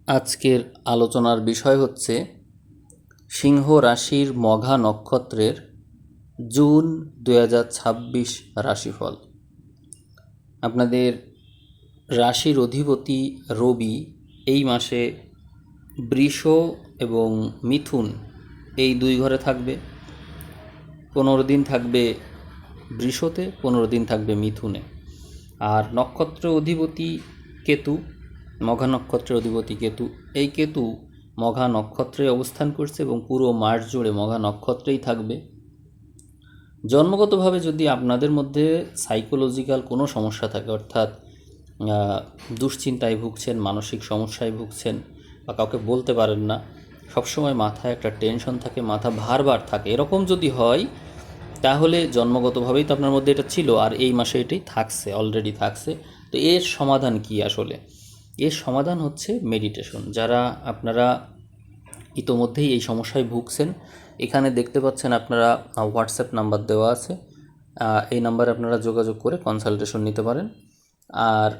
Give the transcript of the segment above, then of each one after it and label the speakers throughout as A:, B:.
A: আজকের আলোচনার বিষয় হচ্ছে সিংহ রাশির মঘা নক্ষত্রের জুন 2026 রাশিফল। আপনাদের রাশির অধিপতি রবি এই মাসে বৃষ এবং মিথুন এই দুই ঘরে থাকবে। 15 দিন থাকবে বৃষতে, 15 দিন থাকবে মিথুনে। আর নক্ষত্র অধিপতি কেতু, মঘা নক্ষত্রের অধিপতি কেতু, এই কেতু মঘা নক্ষত্রে অবস্থান করছে এবং পুরো মাস জুড়ে মঘা নক্ষত্রেই থাকবে। জন্মগতভাবে যদি আপনাদের মধ্যে সাইকোলজিক্যাল কোনো সমস্যা থাকে, অর্থাৎ দুশ্চিন্তায় ভুগছেন, মানসিক সমস্যায় ভুগছেন, বা কাউকে বলতে পারেন না, সবসময় মাথায় একটা টেনশন থাকে, মাথা ভারবার থাকে, এরকম যদি হয় তাহলে জন্মগতভাবেই তো আপনার মধ্যে এটা ছিল, আর এই মাসে এটাই থাকছে, অলরেডি থাকছে। তো এর সমাধান কি? আসলে এর সমাধান হচ্ছে মেডিটেশন। যারা আপনারা ইতোমধ্যেই এই সমস্যায় ভুগছেন, এখানে দেখতে পাচ্ছেন আপনারা হোয়াটসঅ্যাপ নাম্বার দেওয়া আছে, এই নাম্বারে আপনারা যোগাযোগ করে কনসালটেশন নিতে পারেন। আর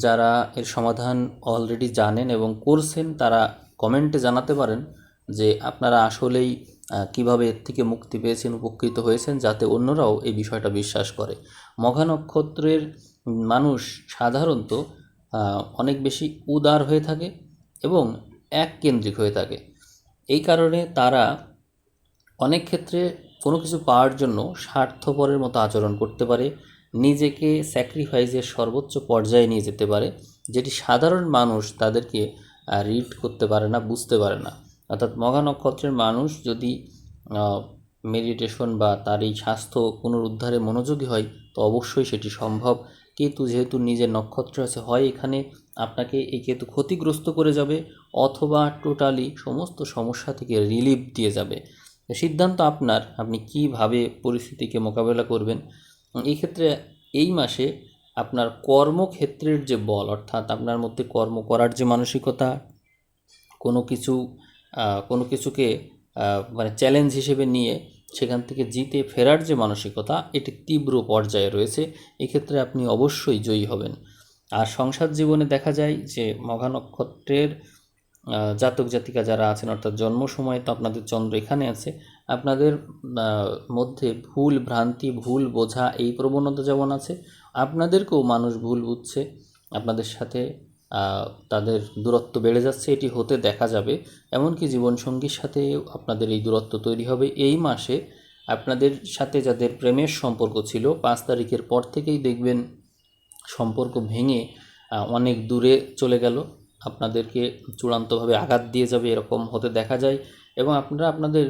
A: যারা এর সমাধান অলরেডি জানেন এবং করছেন, তারা কমেন্টে জানাতে পারেন যে আপনারা আসলেই কিভাবে এর থেকে মুক্তি পেয়েছেন, উপকৃত হয়েছেন, যাতে অন্যরাও এই বিষয়টা বিশ্বাস করে। মঘা নক্ষত্রের মানুষ সাধারণত অনেক বেশি উদার হয়ে থাকে এবং এককেন্দ্রিক হয়ে থাকে। এই কারণে তারা অনেক ক্ষেত্রে কোনো কিছু পাওয়ার জন্য স্বার্থপরের মতো আচরণ করতে পারে, নিজেকে স্যাক্রিফাইসের সর্বোচ্চ পর্যায়ে নিয়ে যেতে পারে, যেটি সাধারণ মানুষ তাদেরকে রিড করতে পারে না, বুঝতে পারে না। অর্থাৎ মঘা নক্ষত্রের মানুষ যদি মেডিটেশন বা তার এই স্বাস্থ্য পুনরুদ্ধারে মনোযোগী হয়, তো অবশ্যই সেটি সম্ভব। কেতু যেহেতু নিজের নক্ষত্র আছে, হয় এখানে আপনাকে এই কেতু ক্ষতিগ্রস্ত করে যাবে, অথবা টোটালি সমস্ত সমস্যা থেকে রিলিফ দিয়ে যাবে। সিদ্ধান্ত আপনার, আপনি কীভাবে পরিস্থিতিকে মোকাবেলা করবেন। এই ক্ষেত্রে এই মাসে আপনার কর্মক্ষেত্রের যে বল, অর্থাৎ আপনার মধ্যে কর্ম করার যে মানসিকতা, কোনো কিছুকে মানে চ্যালেঞ্জ হিসেবে নিয়ে সেখান থেকে জিতে ফেরার যে মানসিকতা, এটি তীব্র পর্যায়ে রয়েছে। এক্ষেত্রে আপনি অবশ্যই জয়ী হবেন। আর সংসার জীবনে দেখা যায় যে মঘা নক্ষত্রের জাতক জাতিকা যারা আছেন, অর্থাৎ জন্ম সময় তো আপনাদের চন্দ্র এখানে আছে, আপনাদের মধ্যে ভুল ভ্রান্তি, ভুল বোঝা এই প্রবণতা যেমন আছে, আপনাদেরকেও মানুষ ভুল বুঝছে, আপনাদের সাথে তাদের দূরত্ব বেড়ে যাচ্ছে, এটি হতে দেখা যাবে। এমনকি জীবনসঙ্গীর সাথে আপনাদের এই দূরত্ব তৈরি হবে। এই মাসে আপনাদের সাথে যাদের প্রেমের সম্পর্ক ছিল, 5 তারিখের পর থেকেই দেখবেন সম্পর্ক ভেঙে অনেক দূরে চলে গেল, আপনাদেরকে চূড়ান্তভাবে আঘাত দিয়ে যাবে, এরকম হতে দেখা যায়। এবং আপনারা আপনাদের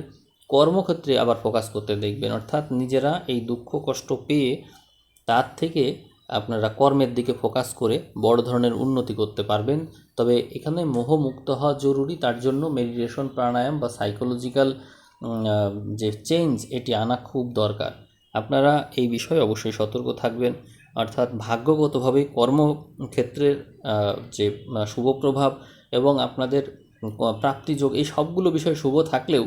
A: কর্মক্ষেত্রে আবার ফোকাস করতে দেখবেন, অর্থাৎ নিজেরা এই দুঃখ কষ্ট পেয়ে তার থেকে আপনারা কর্মের দিকে ফোকাস করে বড় ধরনের উন্নতি করতে পারবেন। তবে এখানে মোহমুক্ত হওয়া জরুরি, তার জন্য মেডিটেশন, প্রাণায়াম বা সাইকোলজিক্যাল যে চেঞ্জ, এটি আনা খুব দরকার। আপনারা এই বিষয়ে অবশ্যই সতর্ক থাকবেন। অর্থাৎ ভাগ্যগতভাবে কর্মক্ষেত্রের যে শুভ প্রভাব এবং আপনাদের প্রাপ্তিযোগ, এই সবগুলো বিষয় শুভ থাকলেও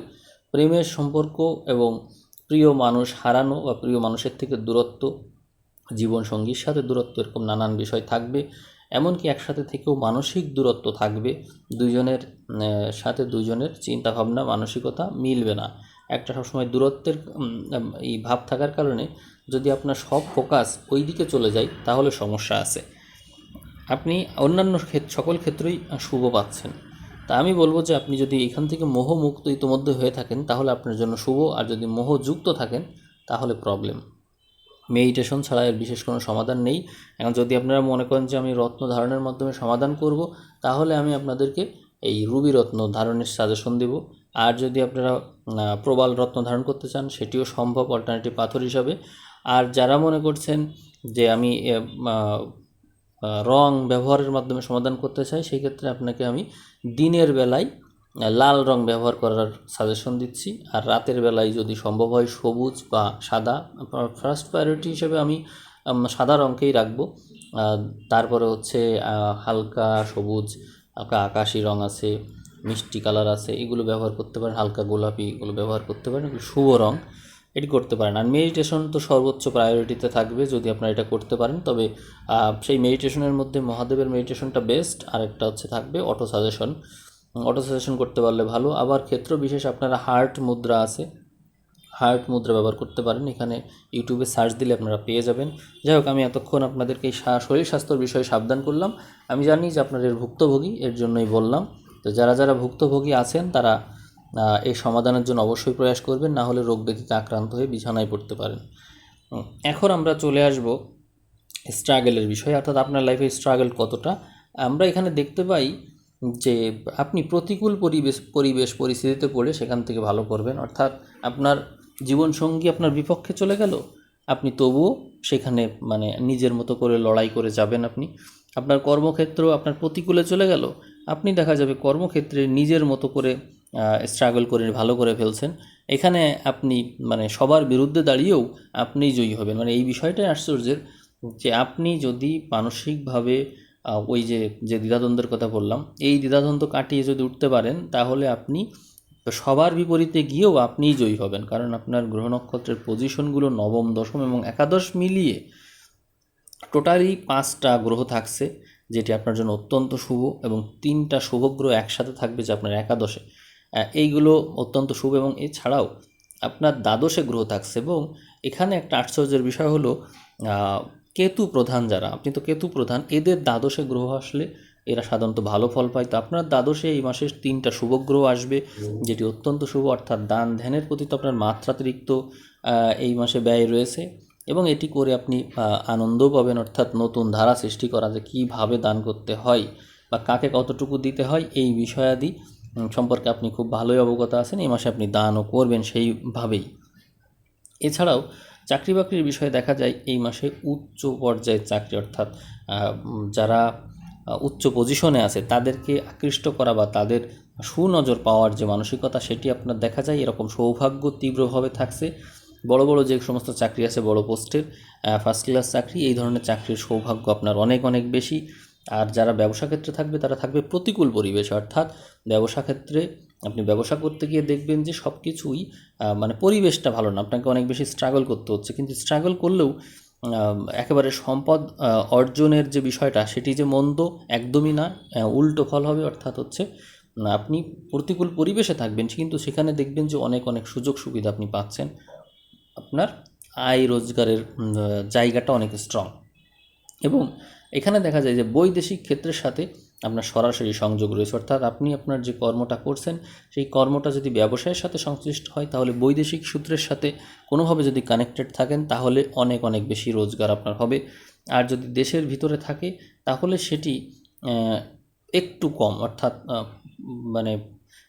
A: প্রেমের সম্পর্ক এবং প্রিয় মানুষ হারানো বা প্রিয় মানুষের থেকে দূরত্ব, জীবনসঙ্গীর সাথে দূরত্ব, এরকম নানান বিষয় থাকবে। এমনকি একসাথে থেকেও মানসিক দূরত্ব থাকবে, দুইজনের সাথে দুইজনের চিন্তাভাবনা, মানসিকতা মিলবে না। একটা সবসময় দূরত্বের এই ভাব থাকার কারণে যদি আপনার সব ফোকাস ওই দিকে চলে যায়, তাহলে সমস্যা আছে। আপনি অন্যান্য সকল ক্ষেত্রেই শুভ পাচ্ছেন। তা আমি বলবো যে আপনি যদি এখান থেকে মোহমুক্ত ইতোমধ্যে হয়ে থাকেন, তাহলে আপনার জন্য শুভ। আর যদি মোহযুক্ত থাকেন, তাহলে প্রবলেম। মেডিটেশন ছাড়া এর বিশেষ কোনো সমাধান নেই। এখন যদি আপনারা মনে করেন যে আমি রত্ন ধারণের মাধ্যমে সমাধান করব, তাহলে আমি আপনাদেরকে এই রুবি রত্ন ধারণের সাজেশন দেব। আর যদি আপনারা প্রবাল রত্ন ধারণ করতে চান, সেটিও সম্ভব অল্টারনেটিভ পাথর হিসাবে। আর যারা মনে করছেন যে আমি রং ব্যবহারের মাধ্যমে সমাধান করতে চাই, সেই ক্ষেত্রে আপনাকে আমি দিনের বেলায় লাল রং ব্যবহার করার সাজেশন দিচ্ছি, আর রাতের বেলায় যদি সম্ভব হয় সবুজ বা সাদা। ফার্স্ট প্রায়োরিটি হিসেবে আমি সাদা রঙকেই রাখবো। তারপরে হচ্ছে হালকা সবুজ, হালকা আকাশি রং আছে, মিষ্টি কালার আছে, এগুলো ব্যবহার করতে পারেন। হালকা গোলাপি, এগুলো ব্যবহার করতে পারেন, এগুলো শুভ রং। এটি করতে পারেন। আর মেডিটেশন তো সর্বোচ্চ প্রায়োরিটিতে থাকবে যদি আপনারা এটা করতে পারেন। তবে সেই মেডিটেশনের মধ্যে মহাদেবের মেডিটেশনটা বেস্ট, আর একটা হচ্ছে থাকবে অটো সাজেশন। অটো সাজেশন করতে পারলে ভালো। আবার ক্ষেত্র বিশেষ আপনারা হার্ট মুদ্রা আছে, হার্ট মুদ্রা ব্যবহার করতে পারেন। এখানে ইউটিউবে সার্চ দিলে আপনারা পেয়ে যাবেন। যাই হোক, আমি এতক্ষণ আপনাদেরকে এই শরীর স্বাস্থ্যর বিষয়ে সাবধান করলাম। আমি জানি যে আপনারা এর ভুক্তভোগী, এর জন্যই বললাম। তো যারা যারা ভুক্তভোগী আছেন তারা এই সমাধানের জন্য অবশ্যই প্রয়াস করবেন, না হলে রোগ ব্যাধিতে আক্রান্ত হয়ে বিছানায় পড়তে পারেন। এখন আমরা চলে আসব স্ট্রাগলের বিষয়ে, অর্থাৎ আপনার লাইফে স্ট্রাগল কতটা। আমরা এখানে দেখতে পাই যে আপনি প্রতিকূল পরিস্থিতিতে পড়ে সেখান থেকে ভালো করবেন। অর্থাৎ আপনার জীবনসঙ্গী আপনার বিপক্ষে চলে গেল, আপনি তবুও সেখানে নিজের মতো করে লড়াই করে যাবেন। আপনার কর্মক্ষেত্র আপনার প্রতিকূলে চলে গেল, আপনি দেখা যাবে কর্মক্ষেত্রে নিজের মতো করে স্ট্রাগল করে ভালো করে ফেলছেন। এখানে আপনি সবার বিরুদ্ধে দাঁড়িয়েও আপনিই জয়ী হবেন। এই বিষয়টাই আশ্চর্যের যে আপনি যদি মানসিকভাবে ওই যে দ্বিধাদ্বন্দ্বের কথা বললাম, এই দ্বিধাদ্বন্দ্ব কাটিয়ে যদি উঠতে পারেন, তাহলে আপনি সবার বিপরীতে গিয়েও আপনিই জয়ী হবেন। কারণ আপনার গ্রহ নক্ষত্রের পজিশনগুলো নবম, দশম এবং একাদশ মিলিয়ে টোটালি 5টা গ্রহ থাকছে, যেটি আপনার জন্য অত্যন্ত শুভ। এবং 3টা শুভগ্রহ একসাথে থাকবে যে আপনার একাদশে, এইগুলো অত্যন্ত শুভ। এবং এছাড়াও আপনার দ্বাদশে গ্রহ থাকছে। এবং এখানে একটা আশ্চর্যের বিষয় হলো কেতু প্রধান যারা, আপনি তো কেতু প্রধান, এদের দ্বাদশে গ্রহ আসলে এরা সাধারণত ভালো ফল পায়। তো আপনার দ্বাদশে এই মাসে 3টা শুভগ্রহ আসবে, যেটি অত্যন্ত শুভ। অর্থাৎ দান ধ্যানের প্রতি তো আপনার মাত্রাতিরিক্ত এই মাসে ব্যয় রয়েছে, এবং এটি করে আপনি আনন্দও পাবেন। অর্থাৎ নতুন ধারা সৃষ্টি করা, যে কীভাবে দান করতে হয় বা কাকে কতটুকু দিতে হয়, এই বিষয়াদি সম্পর্কে আপনি খুব ভালোই অবগত আছেন। এই মাসে আপনি দানও করবেন সেইভাবেই। এছাড়াও চাকরি বাকরির বিষয়ে দেখা যায় এই মাসে উচ্চ পর্যায়ের চাকরি, অর্থাৎ যারা উচ্চ পজিশনে আছে তাদেরকে আকৃষ্ট করা বা তাদের সুনজর পাওয়ার যে মানসিকতা, সেটি আপনার দেখা যায়। এরকম সৌভাগ্য তীব্রভাবে থাকছে। বড় বড় যে সমস্ত চাকরি আছে, বড় পোস্টের ফার্স্ট ক্লাস চাকরি, এই ধরনের চাকরির সৌভাগ্য আপনার অনেক অনেক বেশি। আর যারা ব্যবসা ক্ষেত্রে থাকবে তারা থাকবে প্রতিকূল পরিবেশে। অর্থাৎ ব্যবসা ক্ষেত্রে আপনি ব্যবসা করতে গিয়ে দেখবেন যে সব কিছুই পরিবেশটা ভালো না, আপনাকে অনেক বেশি স্ট্রাগল করতে হচ্ছে। কিন্তু স্ট্রাগল করলেও একেবারে সম্পদ অর্জনের যে বিষয়টা, সেটি যে মন্দ একদমই না, উল্টো ফল হবে। অর্থাৎ হচ্ছে আপনি প্রতিকূল পরিবেশে থাকবেন, কিন্তু সেখানে দেখবেন যে অনেক অনেক সুযোগ সুবিধা আপনি পাচ্ছেন। আপনার আয় রোজগারের জায়গাটা অনেক স্ট্রং। এবং এখানে দেখা যায় যে বৈদেশিক ক্ষেত্রের সাথে আপনার সরাসরি সংযোগ রয়েছে। অর্থাৎ আপনি আপনার যে কর্মটা করছেন, সেই কর্মটা যদি ব্যবসায়ের সাথে সংশ্লিষ্ট হয়, তাহলে বৈদেশিক সূত্রের সাথে কোনোভাবে যদি কানেক্টেড থাকেন, তাহলে অনেক অনেক বেশি রোজগার আপনার হবে। আর যদি দেশের ভিতরে থাকে, তাহলে সেটি একটু কম। অর্থাৎ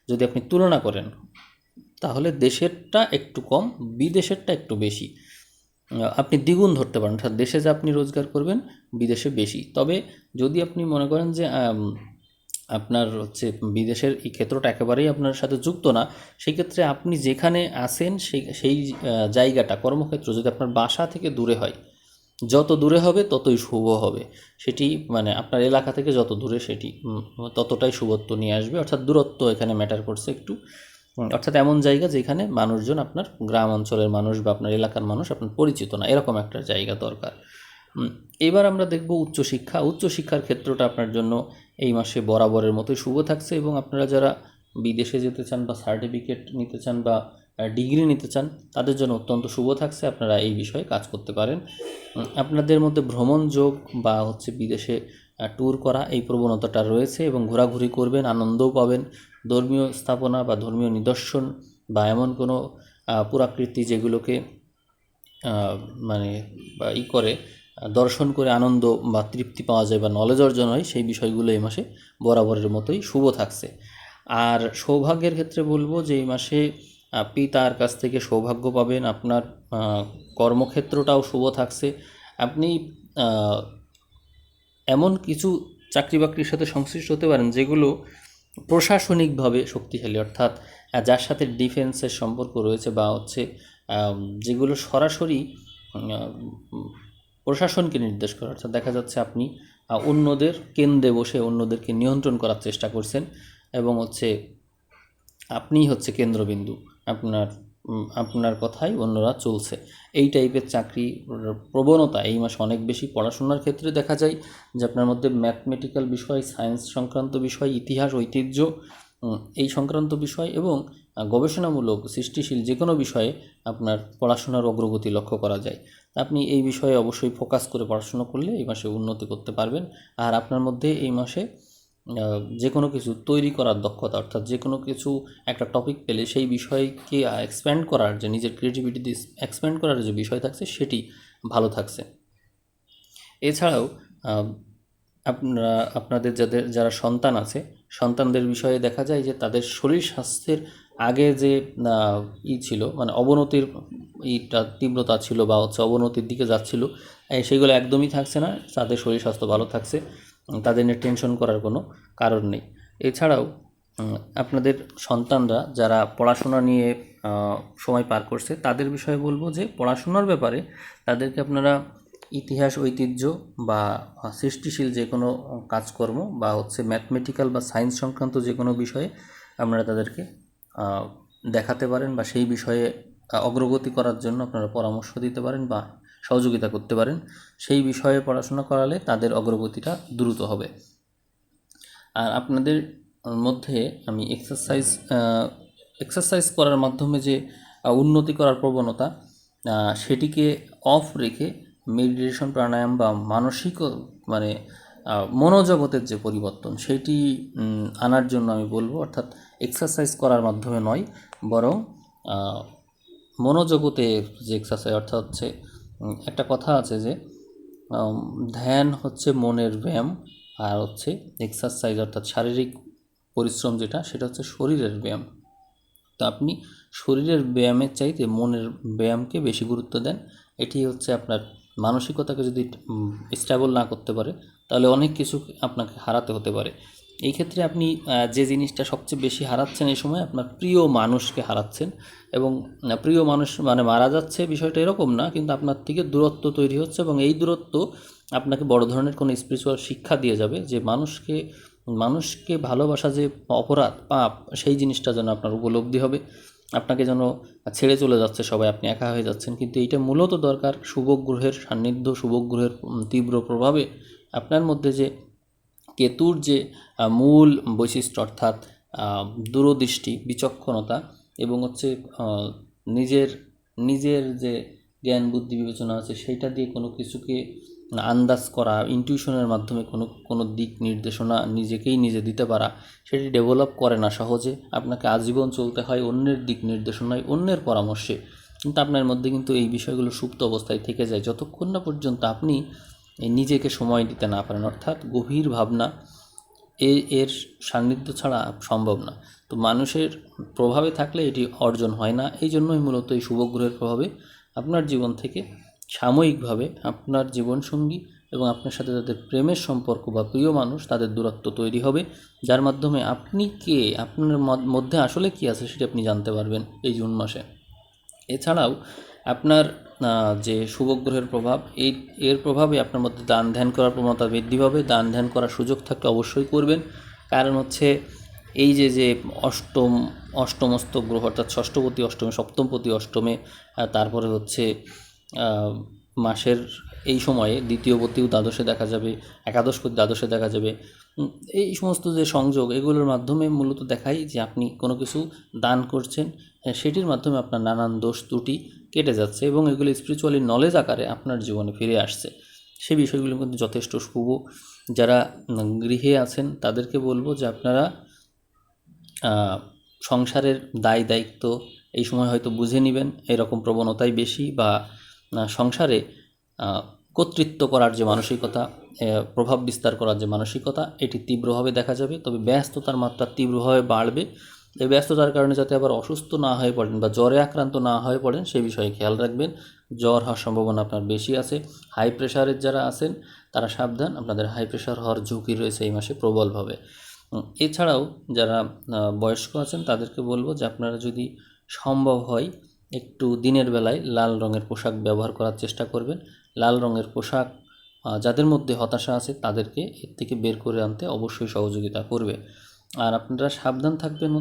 A: যদি আপনি তুলনা করেন, তাহলে দেশেরটা একটু কম, বিদেশেরটা একটু বেশি। আপনি দ্বিগুণ ধরতে পারেন। অর্থাৎ দেশে যা আপনি রোজগার করবেন, বিদেশে বেশি। তবে যদি আপনি মনে করেন যে আপনার হচ্ছে বিদেশের এই ক্ষেত্রটা একেবারেই আপনার সাথে যুক্ত না, সেই ক্ষেত্রে আপনি যেখানে আছেন সেই জায়গাটা, কর্মক্ষেত্র যদি আপনার বাসা থেকে দূরে হয়, যত দূরে হবে ততই শুভ হবে। সেটি আপনার এলাকা থেকে যত দূরে, সেটি ততটাই শুভত্ব নিয়ে আসবে। অর্থাৎ দূরত্ব এখানে ম্যাটার করছে একটু। অর্থাৎ এমন জায়গা যেখানে মানুষজন আপনার গ্রাম অঞ্চলের মানুষ বা আপনার এলাকার মানুষ আপনার পরিচিত না, এরকম একটা জায়গা দরকার। এবার আমরা দেখব উচ্চশিক্ষা। উচ্চশিক্ষার ক্ষেত্রটা আপনার জন্য এই মাসে বরাবরের মতোই শুভ থাকছে। এবং আপনারা যারা বিদেশে যেতে চান বা সার্টিফিকেট নিতে চান বা ডিগ্রি নিতে চান, তাদের জন্য অত্যন্ত শুভ থাকছে। আপনারা এই বিষয়ে কাজ করতে পারেন। আপনাদের মধ্যে ভ্রমণ যোগ বা হচ্ছে বিদেশে ট্যুর করা, এই প্রবণতাটা রয়েছে, এবং ঘোরাঘুরি করবেন, আনন্দও পাবেন। ধর্মীয় স্থাপনা বা ধর্মীয় নিদর্শন বা এমন কোনো পুরাকৃতি যেগুলোকে করে দর্শন করে আনন্দ বা তৃপ্তি পাওয়া যায় বা নলেজ অর্জন হয়, সেই বিষয়গুলো এই মাসে বরাবরের মতোই শুভ থাকছে। আর সৌভাগ্যের ক্ষেত্রে বলবো যে এই মাসে পিতার কাছ থেকে সৌভাগ্য পাবেন। আপনার কর্মক্ষেত্রটাও শুভ থাকছে। আপনি এমন কিছু চাকরি বাকরির সাথে সংশ্লিষ্ট হতে পারেন যেগুলো প্রশাসনিকভাবে শক্তিশালী, অর্থাৎ যার সাথে ডিফেন্সের সম্পর্ক রয়েছে বা হচ্ছে যেগুলো সরাসরি প্রশাসনকে নির্দেশ করে। অর্থাৎ দেখা যাচ্ছে আপনি অন্যদের কেন্দ্রে বসে অন্যদেরকে নিয়ন্ত্রণ করার চেষ্টা করছেন, এবং হচ্ছে আপনিই হচ্ছে কেন্দ্রবিন্দু। আপনার আপনার কথাই অন্যরা চলছে, এই টাইপের চাকরি প্রবণতা এই মাসে অনেক বেশি। পড়াশোনার ক্ষেত্রে দেখা যায় যে আপনার মধ্যে ম্যাথমেটিক্যাল বিষয়, সায়েন্স সংক্রান্ত বিষয়, ইতিহাস, ঐতিহ্য এই সংক্রান্ত বিষয় এবং গবেষণামূলক সৃষ্টিশীল যে কোনো বিষয়ে আপনার পড়াশোনার অগ্রগতি লক্ষ্য করা যায়। আপনি এই বিষয়ে অবশ্যই ফোকাস করে পড়াশোনা করলে এই মাসে উন্নতি করতে পারবেন। আর আপনার মধ্যে এই মাসে যে কোনো কিছু তৈরি করার দক্ষতা, অর্থাৎ যে কোনো কিছু একটা টপিক পেলে সেই বিষয়কে এক্সপ্যান্ড করার যে নিজের ক্রিয়েটিভিটি দিয়ে এক্সপ্যান্ড করার যে বিষয় থাকছে সেটি ভালো থাকছে। এছাড়াও আপনাদের যারা সন্তান আছে, সন্তানদের বিষয়ে দেখা যায় যে তাদের শরীর স্বাস্থ্যের আগে যে ছিল, মানে অবনতির তীব্রতা ছিল বা অবনতির দিকে যাচ্ছিল, সেগুলো একদমই থাকছে না। তাদের শরীর স্বাস্থ্য ভালো থাকছে, তাদের নিয়ে টেনশন করার কোনো কারণ নেই। এছাড়াও আপনাদের সন্তানরা যারা পড়াশোনা নিয়ে সময় পার করছে তাদের বিষয়ে বলবো যে পড়াশোনার ব্যাপারে তাদেরকে আপনারা ইতিহাস, ঐতিহ্য বা সৃষ্টিশীল যে কোনো কাজকর্ম বা ম্যাথমেটিক্যাল বা সায়েন্স সংক্রান্ত যে কোনো বিষয়ে আপনারা তাদেরকে দেখাতে পারেন বা সেই বিষয়ে অগ্রগতি করার জন্য আপনারা পরামর্শ দিতে পারেন বা সহযোগিতা করতে পারেন। সেই বিষয়ে পড়াশোনা করালে তাদের অগ্রগতিটা দ্রুত হবে। আর আপনাদের মধ্যে আমি এক্সারসাইজ করার মাধ্যমে যে উন্নতি করার প্রবণতা, সেটিকে অফ রেখে মেডিটেশন, প্রাণায়াম বা মানসিক মানে মনোজগতের যে পরিবর্তন সেটি আনার জন্য আমি বলবো। অর্থাৎ এক্সারসাইজ করার মাধ্যমে নয়, বরং মনোজগতের যে এক্সারসাইজ, অর্থাৎ একটা কথা আছে যে ধ্যান হচ্ছে মনের ব্যায়াম, আর এক্সারসাইজ অর্থাৎ শারীরিক পরিশ্রম যেটা, সেটা হচ্ছে শরীরের ব্যায়াম। তো আপনি শরীরের ব্যায়ামের চাইতে মনের ব্যায়ামকে বেশি গুরুত্ব দেন। এটি হচ্ছে আপনার মানসিকতাকে যদি স্টেবল না করতে পারে তাহলে অনেক কিছু আপনাকে হারাতে হতে পারে। এই ক্ষেত্রে আপনি যে জিনিসটা সবচেয়ে বেশি হারাচ্ছেন এই সময়, আপনার প্রিয় মানুষকে হারাচ্ছেন। এবং প্রিয় মানুষ মানে মারা যাচ্ছে বিষয়টা এরকম না, কিন্তু আপনার থেকে দূরত্ব তৈরি হচ্ছে এবং এই দূরত্ব আপনাকে বড় ধরনের কোনো স্পিরিচুয়াল শিক্ষা দিয়ে যাবে যে মানুষকে ভালোবাসা যে অপরাধ, পাপ, সেই জিনিসটা যেন আপনার উপলব্ধি হবে। আপনাকে যেন ছেড়ে চলে যাচ্ছে সবাই, আপনি একা হয়ে যাচ্ছেন। কিন্তু এইটা মূলত দরকার শুভ গ্রহের সান্নিধ্য, শুভ গ্রহের তীব্র প্রভাবে আপনার মধ্যে যে কেতুর যে মূল বৈশিষ্ট্য, অর্থাৎ দূরদৃষ্টি, বিচক্ষণতা এবং নিজের নিজের যে জ্ঞান, বুদ্ধি, বিবেচনা আছে সেইটা দিয়ে কোনো কিছুকে আন্দাজ করা, ইনটিউশনের মাধ্যমে কোনো দিক নির্দেশনা নিজে দিতে পারা, সেটি ডেভেলপ করে না সহজে। আপনাকে আজীবন চলতে হয় অন্যের দিক নির্দেশনায়, অন্যের পরামর্শে। কিন্তু আপনার মধ্যে কিন্তু এই বিষয়গুলো সুপ্ত অবস্থায় থেকে যায় যতক্ষণ না পর্যন্ত আপনি নিজেকে সময় দিতে না পারেন, অর্থাৎ গভীর ভাবনা এর সান্নিধ্য ছাড়া সম্ভব না। তো মানুষের প্রভাবে থাকলে এটি অর্জন হয় না। এই জন্যই মূলত এই শুভগ্রহের প্রভাবে আপনার জীবন থেকে সাময়িকভাবে আপনার জীবনসঙ্গী এবং আপনার সাথে যাদের প্রেমের সম্পর্ক বা প্রিয় মানুষ, তাদের দূরত্ব তৈরি হবে, যার মাধ্যমে আপনি কে, আপনার মধ্যে আসলে কী আছে সেটি আপনি জানতে পারবেন এই জুন মাসে। এছাড়াও আপনার যে শুভগ্রহের প্রভাব, এর প্রভাবে আপনার মধ্যে দান ধ্যান করার প্রবণতা বৃদ্ধি পাবে। দান ধ্যান করার সুযোগ থাকলে অবশ্যই করবেন, কারণ এই যে অষ্টমস্ত গ্রহ, অর্থাৎ ষষ্ঠপতি অষ্টমে, সপ্তমপতি অষ্টমে, তারপরে মাসের এই সময়ে দ্বিতীয়পতিও দ্বাদশে দেখা যাবে, একাদশপতি দ্বাদশে দেখা যাবে। এই সমস্ত যে সংযোগ, এগুলোর মাধ্যমে মূলত দেখায় যে আপনি কোনো কিছু দান করছেন, সেটির মাধ্যমে আপনার নানান দোষ ত্রুটি কেটে যাচ্ছে এবং এগুলো স্পিরিচুয়ালি নলেজ আকারে আপনার জীবনে ফিরে আসছে। সেই বিষয়গুলো কিন্তু যথেষ্ট শুভ। যারা গৃহে আছেন তাদেরকে বলবো যে আপনারা সংসারের দায় দায়িত্ব এই সময় হয়তো বুঝে নেবেন, এরকম প্রবণতাই বেশি। বা সংসারে কর্তৃত্ব করার যে মানসিকতা, প্রভাব বিস্তার করার যে মানসিকতা, এটি তীব্রভাবে দেখা যাবে। তবে ব্যস্ততার মাত্রা তীব্রভাবে বাড়বে। এই ব্যস্ততার কারণে যাতে আবার অসুস্থ না হয়ে পড়েন বা জ্বরে আক্রান্ত না হয়ে পড়েন সেই বিষয়ে খেয়াল রাখবেন। জ্বর হওয়ার সম্ভাবনা আপনার বেশি আছে। হাই প্রেশারের যারা আছেন তারা সাবধান, আপনাদের হাই প্রেশার হওয়ার ঝুঁকি রয়েছে এই মাসে প্রবলভাবে। এছাড়াও যারা বয়স্ক আছেন তাদেরকে বলবো যে আপনারা যদি সম্ভব হয় একটু দিনের বেলায় লাল রঙের পোশাক ব্যবহার করার চেষ্টা করবেন। লাল রঙের পোশাক যাদের মধ্যে হতাশা আছে তাদেরকে এর থেকে বের করে আনতে অবশ্যই সহযোগিতা করবে। আর আপনারা সাবধান থাকবেন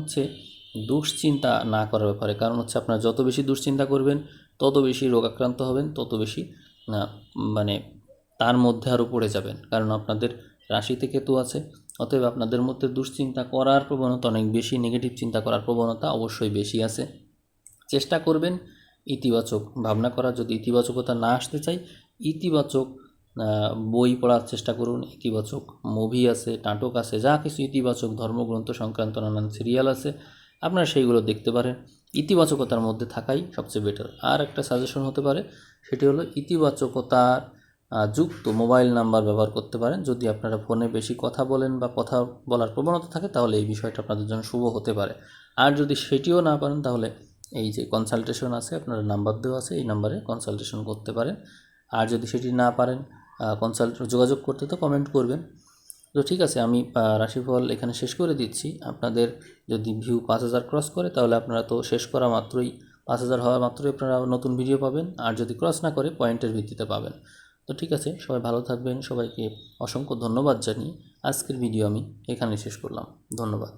A: দুশ্চিন্তা না করার ব্যাপারে। কারণ হচ্ছে আপনারা যত বেশি দুশ্চিন্তা করবেন তত বেশি রোগাক্রান্ত হবেন, তত বেশি মানে তার মধ্যে আরও পড়ে যাবেন। কারণ আপনাদের রাশিতে কেতু আছে, অতএব আপনাদের মধ্যে দুশ্চিন্তা করার প্রবণতা অনেক বেশি, নেগেটিভ চিন্তা করার প্রবণতা অবশ্যই বেশি আছে। চেষ্টা করবেন ইতিবাচক ভাবনা করার। যদি ইতিবাচকতা না আসতে চাই, ইতিবাচক বই পড়ার চেষ্টা করুন, ইতিবাচক মুভি আছে, নাটক আছে, যা কিছু ইতিবাচক ধর্মগ্রন্থ সংক্রান্ত নানান সিরিয়াল আছে, আপনারা সেইগুলো দেখতে পারেন। ইতিবাচকতার মধ্যে থাকাই সবচেয়ে বেটার। আর একটা সাজেশন হতে পারে, সেটি হলো ইতিবাচকতার যুক্ত মোবাইল নাম্বার ব্যবহার করতে পারেন। যদি আপনারা ফোনে বেশি কথা বলেন বা কথা বলার প্রবণতা থাকে, তাহলে এই বিষয়টা আপনাদের জন্য শুভ হতে পারে। আর যদি সেটিও না পারেন, তাহলে এই যে কনসালটেশন আছে, আপনার নাম্বার দেওয়া আছে, এই নাম্বারে কনসালটেশন করতে পারেন। আর যদি সেটি না পারেন যোগাযোগ করতে, তো কমেন্ট করবেন। তো ঠিক আছে, আমি রাশিফল এখানে শেষ করে দিচ্ছি। আপনাদের যদি ভিউ 5000 ক্রস করে, তাহলে আপনারা তো শেষ করা মাত্রই 5000 হওয়া মাত্রই আপনারা নতুন ভিডিও পাবেন। আর যদি ক্রস না করে, পয়েন্টের ভিত্তিতে পাবেন। তো ঠিক আছে, সবাই ভালো থাকবেন। সবাইকে অসংখ্য ধন্যবাদ জানিয়ে আজকের ভিডিও আমি এখানে শেষ করলাম। ধন্যবাদ।